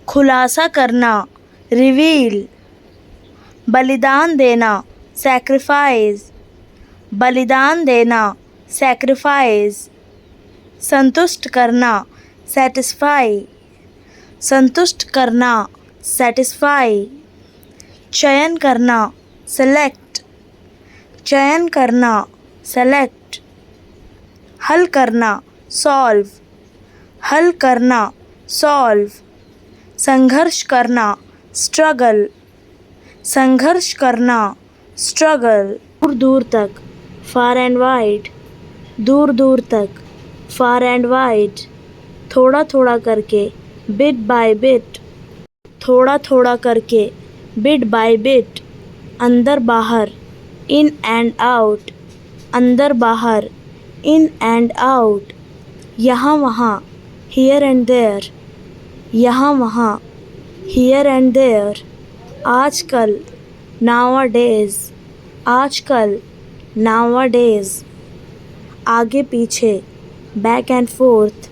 खुलासा करना। रिवील, बलिदान देना, सैक्रिफाइस, बलिदान देना, सैक्रिफाइस, संतुष्ट करना, सेटिस्फाई, संतुष्ट करना, सेटिस्फाई, चयन करना, सेलेक्ट, चयन करना, सेलेक्ट, हल करना, सॉल्व, हल करना, सॉल्व, संघर्ष करना, स्ट्रगल, संघर्ष करना, स्ट्रगल, दूर दूर तक, फार एंड वाइड, दूर दूर तक, फार एंड वाइड, थोड़ा थोड़ा करके, बिट बाय बिट, थोड़ा थोड़ा करके, बिट बाय बिट, अंदर बाहर, इन एंड आउट, अंदर बाहर, इन एंड आउट, यहाँ वहाँ, हियर एंड देयर, यहाँ वहाँ, हियर एंड देयर, आजकल, नाउअडेज, आजकल, नाउअडेज, आगे पीछे, बैक एंड फोर्थ,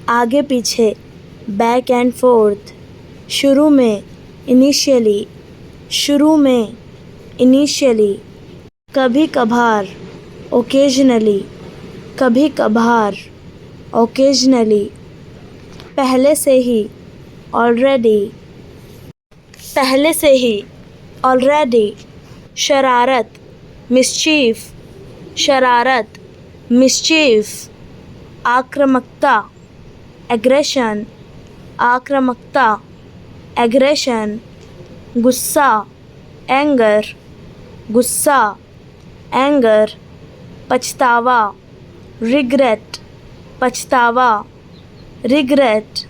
आगे पीछे, बैक एंड फोर्थ, शुरू में, इनिशियली, शुरू में, इनिशियली, कभी कभार, ओकेजनली, कभी कभार, ओकेजनली, पहले से ही, ऑलरेडी, पहले से ही, ऑलरेडी, शरारत, मिस्चीफ, शरारत, मिस्चीफ, आक्रामकता, एग्रेशन, आक्रामकता, एग्रेशन, गुस्सा, एंगर, गुस्सा, एंगर, पछतावा, रिग्रेट, पछतावा, रिग्रेट,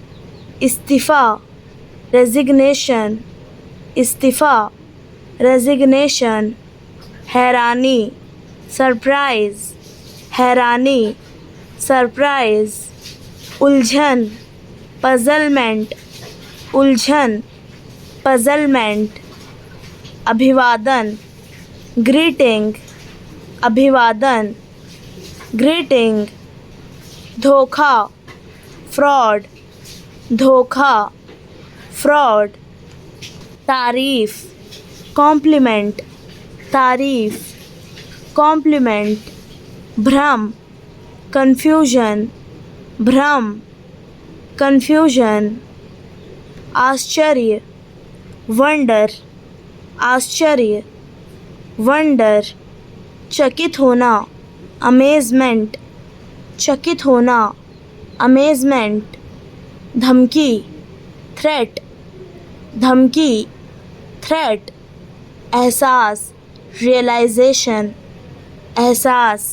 इस्तीफ़ा, रेजिग्नेशन, इस्तीफ़ा, रेजिग्नेशन, हैरानी, सरप्राइज, हैरानी, सरप्राइज, उलझन, पजलमेंट, उलझन, पजलमेंट, अभिवादन, ग्रीटिंग, अभिवादन, ग्रीटिंग, धोखा, फ्रॉड, धोखा, फ्रॉड, तारीफ़, कॉम्प्लीमेंट, तारीफ़, कॉम्प्लीमेंट, भ्रम, कन्फ्यूजन, भ्रम, कन्फ्यूजन, आश्चर्य, वंडर, आश्चर्य, वंडर, चकित होना, अमेजमेंट, चकित होना, अमेजमेंट, धमकी, थ्रेट, धमकी, थ्रेट, एहसास, रियलाइजेशन, एहसास,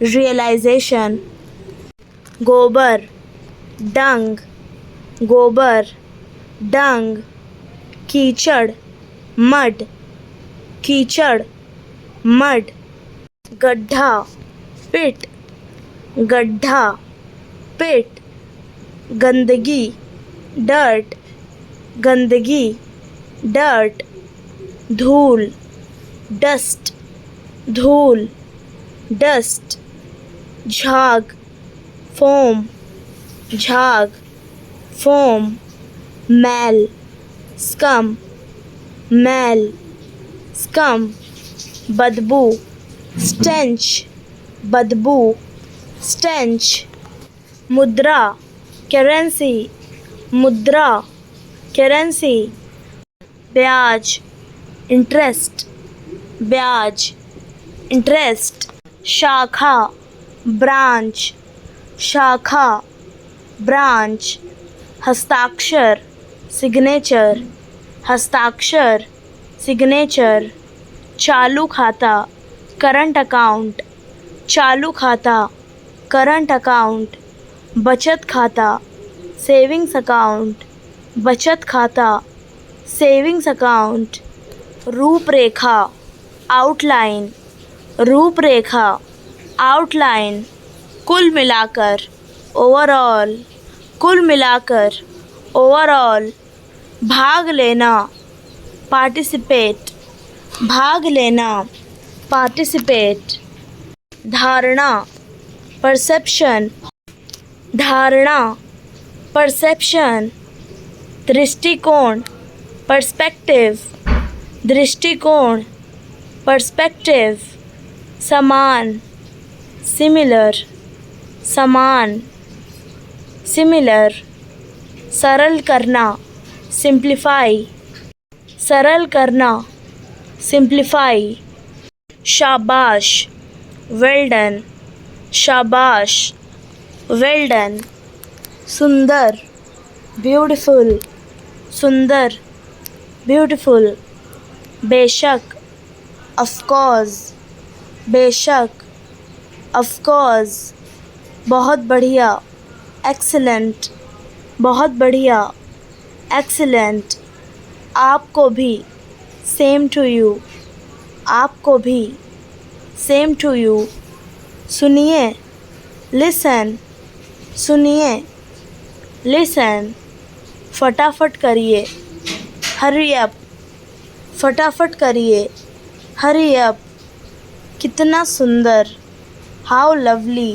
रियलाइजेशन, गोबर, डंग, गोबर, डंग, कीचड़, मड, कीचड़, मड, गड्ढा, पिट, गड्ढा, पिट, गंदगी, डर्ट, गंदगी, डर्ट, धूल, डस्ट, धूल, डस्ट, झाग, फोम, झाग, फोम, मैल, स्कम, मैल, स्कम, बदबू, स्टेंच, बदबू, स्टेंच, मुद्रा, करेंसी, मुद्रा, करेंसी, ब्याज, इंटरेस्ट, ब्याज, इंटरेस्ट, शाखा, ब्रांच, शाखा, ब्रांच, हस्ताक्षर, सिग्नेचर, हस्ताक्षर, सिग्नेचर, चालू खाता, करंट अकाउंट, चालू खाता, करंट अकाउंट, बचत खाता, सेविंग्स अकाउंट, बचत खाता, सेविंग्स अकाउंट, रूपरेखा, आउटलाइन, रूपरेखा, आउटलाइन, कुल मिलाकर, ओवरऑल, कुल मिलाकर, ओवरऑल, भाग लेना, पार्टिसिपेट, भाग लेना, पार्टिसिपेट, धारणा, परसेप्शन, धारणा, परसेप्शन, दृष्टिकोण, पर्सपेक्टिव, दृष्टिकोण, पर्सपेक्टिव, समान, सिमिलर, समान, सिमिलर, सरल करना, सिंप्लीफाई, सरल करना, सिंप्लीफाई, शाबाश, वेल डन, शाबाश, वेल डन, सुंदर, ब्यूटीफुल, सुंदर, ब्यूटीफुल, बेशक, ऑफ कोर्स, बेशक, ऑफ कोर्स, बहुत बढ़िया, एक्सीलेंट, बहुत बढ़िया, एक्सीलेंट, आपको भी, सेम टू यू, आपको भी, सेम टू यू, सुनिए, लिसन, सुनिए, लिसन, फटाफट करिए, हरी अप, फटाफट करिए, हरी अप, कितना सुंदर, हाउ लवली,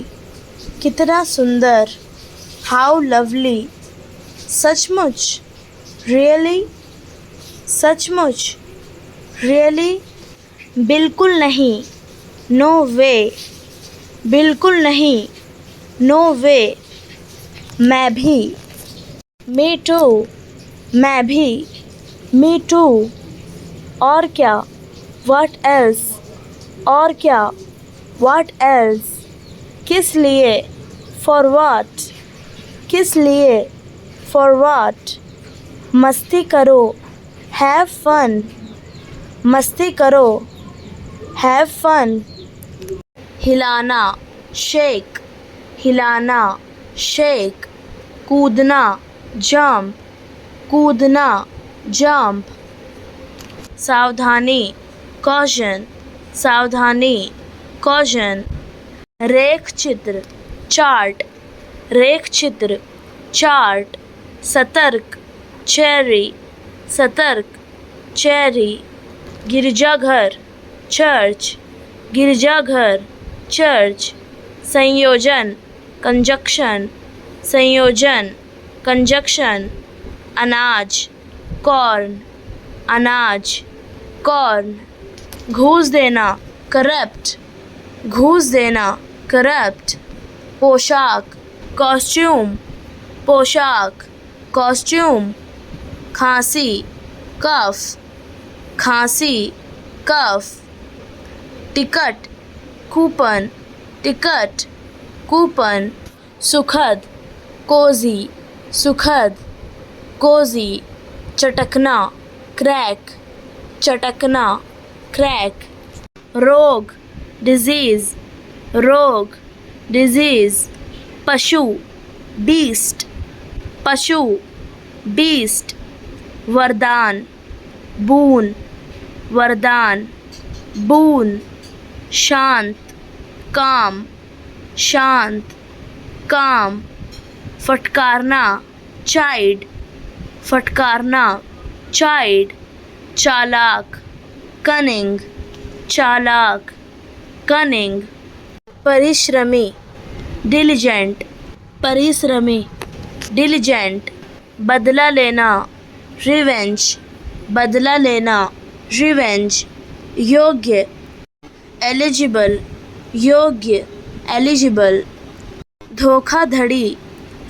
कितना सुंदर, हाउ लवली, सचमुच, रियली, सचमुच, रियली, बिल्कुल नहीं, नो वे, बिल्कुल नहीं, नो वे, मैं भी, मी टू, मैं भी, मी टू, और क्या, व्हाट एल्स, और क्या, व्हाट एल्स, किस लिए, फॉर व्हाट, किस लिए, फॉर व्हाट, मस्ती करो, हैव फन, मस्ती करो, हैव फन, हिलाना, शेक, हिलाना, शेक, कूदना, जंप, कूदना, जंप, सावधानी, कॉशन, सावधानी, कॉशन, रेख चित्र, चार्ट, रेख चित्र, चार्ट, सतर्क, चेरी, सतर्क, चेरी, गिरजाघर, चर्च, गिरजाघर, चर्च, संयोजन, कंजक्शन, संयोजन, कंजक्शन, अनाज, कॉर्न, अनाज, कॉर्न, घूस देना, करप्ट, घूस देना, करप्ट, पोशाक, कॉस्ट्यूम, पोशाक, कॉस्ट्यूम, खांसी, कफ, खांसी, कफ, टिकट, कूपन, टिकट, कूपन, सुखद, कोजी, सुखद, कोजी, चटकना, क्रैक, चटकना, क्रैक, रोग, डिजीज, रोग, डिजीज, पशु, बीस्ट, पशु, बीस्ट, वरदान, बून, वरदान, बून, शांत, काम, शांत, काम, फटकारना, चाइड, फटकारना, चाइड, चालाक, कनिंग, चालाक, कनिंग, परिश्रमी, डिलिजेंट, परिश्रमी, डिलिजेंट, बदला लेना, रिवेंज, बदला लेना, रिवेंज, योग्य, एलिजिबल, योग्य, एलिजिबल, धोखाधड़ी,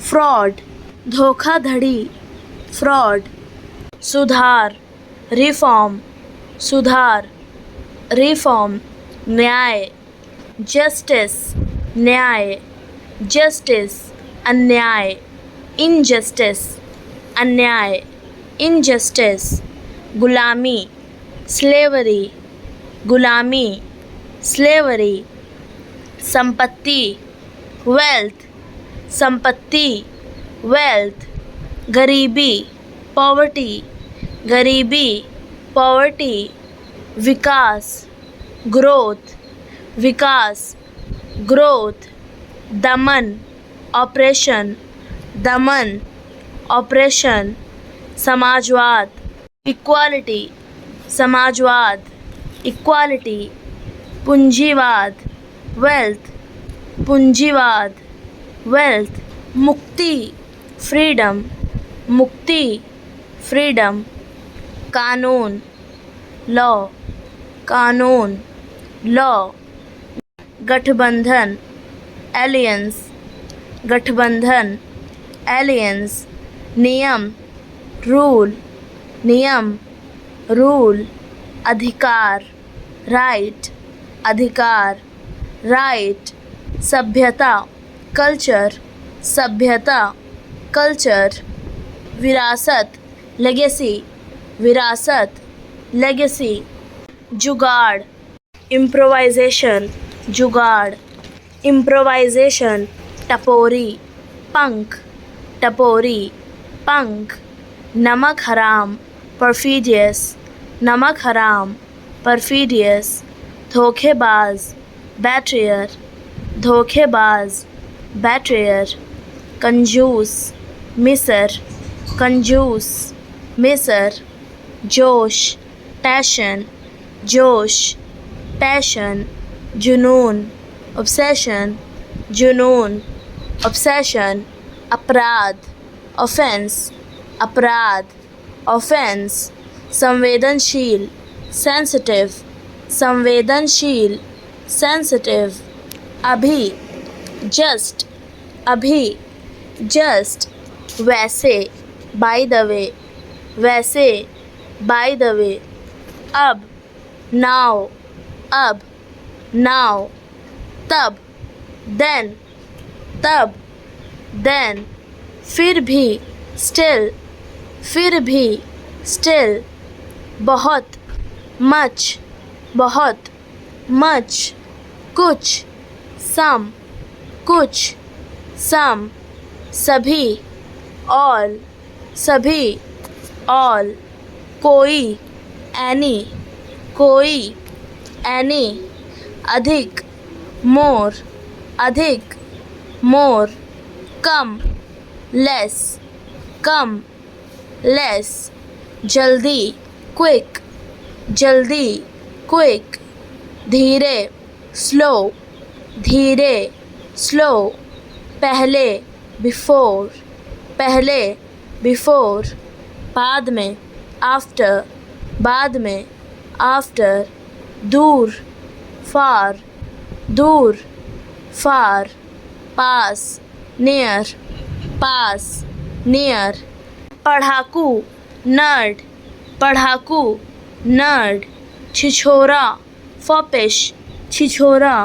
फ्रॉड, धोखाधड़ी, फ्रॉड, सुधार, रिफॉर्म, सुधार, रिफॉर्म, न्याय, जस्टिस, न्याय, जस्टिस, अन्याय, इनजस्टिस, अन्याय, इनजस्टिस, गुलामी, स्लेवरी, गुलामी, स्लेवरी, संपत्ति, वेल्थ, संपत्ति, वेल्थ, गरीबी, पॉवर्टी, गरीबी, पॉवर्टी, विकास, ग्रोथ, विकास, ग्रोथ, दमन, ऑपरेशन, दमन, ऑपरेशन, समाजवाद, इक्वालिटी, समाजवाद, इक्वालिटी, पूंजीवाद, वेल्थ, पूंजीवाद, वेल्थ, मुक्ति, फ्रीडम, मुक्ति, फ्रीडम, कानून, लॉ, कानून, लॉ। गठबंधन, एलियंस, गठबंधन, एलियंस। नियम, रूल, नियम, रूल। अधिकार, राइट, अधिकार, राइट। सभ्यता, कल्चर, सभ्यता, कल्चर। विरासत, लेगेसी, विरासत, लेगेसी। जुगाड़, इम्प्रोवाइजेशन, जुगाड़, इम्प्रोवाइजेशन। टपोरी, पंख, टपोरी, पंख। नमक हराम, परफिडियस, नमक हराम, परफिडियस। धोखेबाज, बैट्रियर, धोखेबाज, बैट्रियर। कंजूस, मिसर, कंजूस, मिसर। जोश, पैशन, जोश, पैशन। जुनून, ऑब्सेशन, जुनून, ऑब्सेशन। अपराध, ऑफेंस, अपराध, ऑफेंस। संवेदनशील, सेंसिटिव, संवेदनशील, सेंसिटिव। अभी, जस्ट, अभी, जस्ट। वैसे, बाय द वे, वैसे, बाय द वे। अब, नाउ, अब, नाउ। तब, देन, तब, देन। फिर भी, स्टिल, फिर भी, स्टिल। बहुत, मच, बहुत, मच। कुछ, सम, कुछ, सम। सभी, ऑल, सभी, ऑल। कोई, एनी, कोई, एनी। अधिक, मोर, अधिक, मोर। कम, लेस, कम, लेस। जल्दी, क्विक, जल्दी, क्विक। धीरे, स्लो, धीरे, स्लो। पहले, बिफोर, पहले, बिफोर। बाद में, आफ्टर, बाद में, आफ्टर। दूर, फार, दूर, फार। पास, नियर, पास, नियर। पढ़ाकू, नर्ड, पढ़ाकू, नर्ड। छिछोरा, फॉपिश, छिछोरा,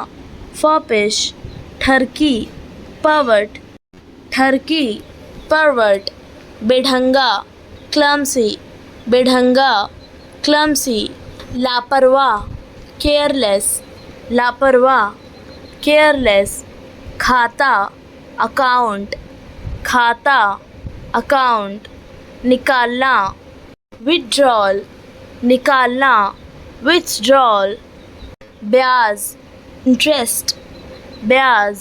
फॉपिश। ठरकी, परवर्ट, ठरकी, परवर्ट। बेढंगा, क्लमसी, बेढंगा, क्लमसी। लापरवाह, केयरलेस, लापरवाह, केयरलेस। खाता, अकाउंट, खाता, अकाउंट। निकालना, विथड्रॉल, निकालना, विथड्रॉल। ब्याज, इंटरेस्ट, ब्याज,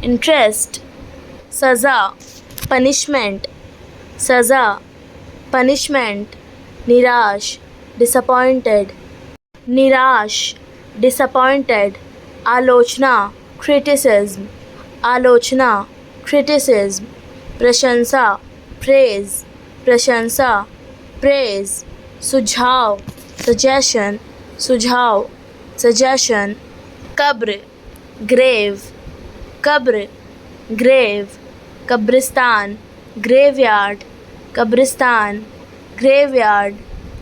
इंटरेस्ट। सज़ा, पनिशमेंट, सज़ा, पनिशमेंट। निराश, डिसअपॉइंटेड, निराश, डिसअपॉइंटेड। आलोचना, क्रिटिसिज्म, आलोचना, क्रिटिसिज्म। प्रशंसा, प्रेज, प्रशंसा, प्रेज। सुझाव, सजेशन, सुझाव, सजेशन। कब्र, ग्रेव, कब्र, ग्रेव। कब्रिस्तान, ग्रेवयार्ड, कब्रिस्तान, ग्रेवयार्ड।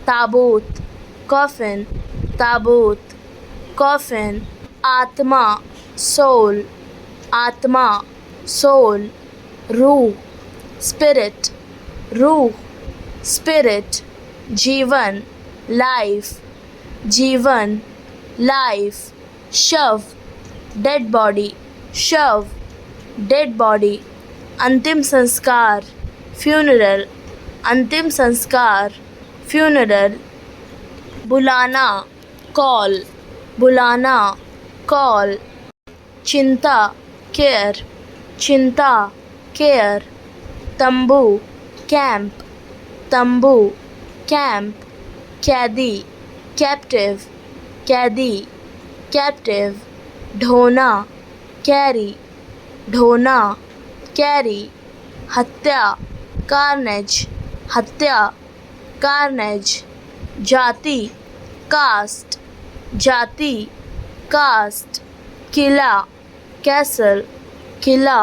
ताबूत, कॉफिन, ताबूत, कॉफिन। आत्मा, सोल, आत्मा, सोल। रूह, स्पिरिट, रूह, स्पिरिट। जीवन, लाइफ, जीवन, लाइफ। शव, डेड बॉडी, शव, डेड बॉडी। अंतिम संस्कार, फ्यूनरल, अंतिम संस्कार, फ्यूनरल। बुलाना, कॉल, बुलाना, कॉल। चिंता, केयर, चिंता, केयर। तंबू, कैंप, तंबू, कैंप। कैदी, कैप्टिव, कैदी, कैप्टिव। ढोना, कैरी, ढोना, कैरी। हत्या, कार्नेज, हत्या, कार्नेज। जाति कास्ट, जाति कास्ट, किला कैसल, किला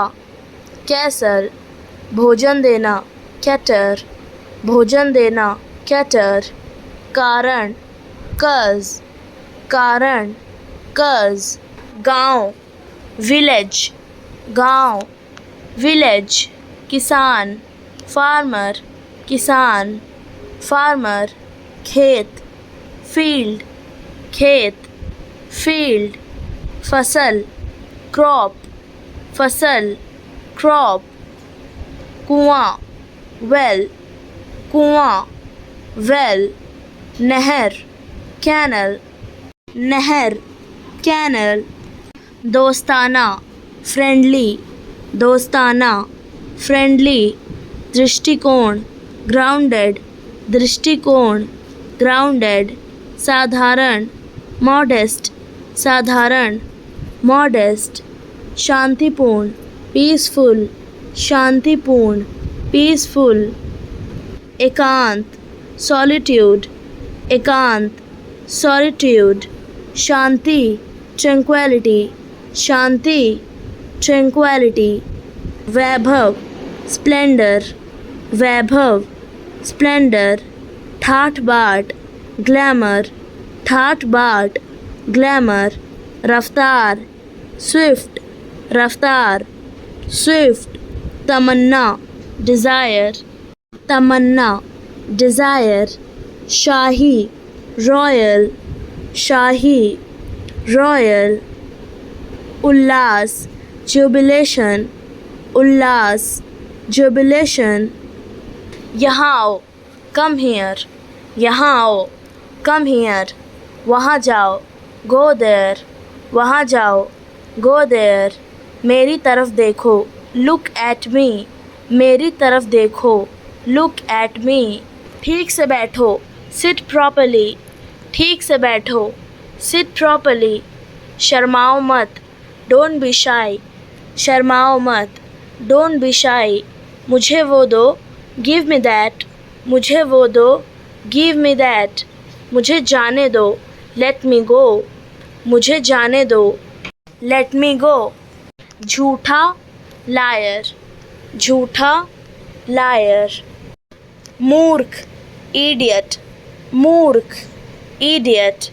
कैसल, भोजन देना कैटर, भोजन देना कैटर, कारण कज, कारण कज, गांव विलेज, गांव विलेज, किसान फार्मर, किसान फार्मर, खेत फील्ड, खेत फील्ड, फसल क्रॉप, फसल क्रॉप, कुआं वेल, कुआं वेल, नहर कैनल, नहर कैनल, दोस्ताना फ्रेंडली, दोस्ताना फ्रेंडली, दृष्टिकोण ग्राउंडेड, दृष्टिकोण ग्राउंडेड, साधारण मॉडेस्ट, साधारण मॉडेस्ट, शांतिपूर्ण पीसफुल, शांतिपूर्ण पीसफुल, एकांत सॉलिट्यूड, एकांत सॉलिट्यूड, शांति ट्रैंक्विलिटी, शांति ट्रैंक्विलिटी, वैभव स्प्लेंडर, वैभव स्प्लेंडर, ठाठ बाट ग्लैमर, ठाठ बाट ग्लैमर, रफ्तार स्विफ्ट, रफ्तार स्विफ्ट, तमन्ना डिज़ायर, तमन्ना डिज़ायर, शाही रॉयल, शाही रॉयल, उल्लास जुबिलेशन, उल्लास जुबिलेशन, यहाँ आओ कम हियर, यहाँ आओ कम हियर, वहाँ जाओ गो देयर, वहाँ जाओ गो देयर, मेरी तरफ देखो लुक एट मी, मेरी तरफ देखो लुक एट मी, ठीक से बैठो सिट प्रॉपर्ली, ठीक से बैठो सिट प्रॉपर्ली, शर्माओ मत डोंट बी शाई, शर्माओ मत डोंट बी शाई, मुझे वो दो गिव मी दैट, मुझे वो दो गिव मी दैट, मुझे जाने दो लेट मी गो, मुझे जाने दो लेट मी गो, झूठा लायर, झूठा लायर, मूर्ख इडियट, मूर्ख इडियट,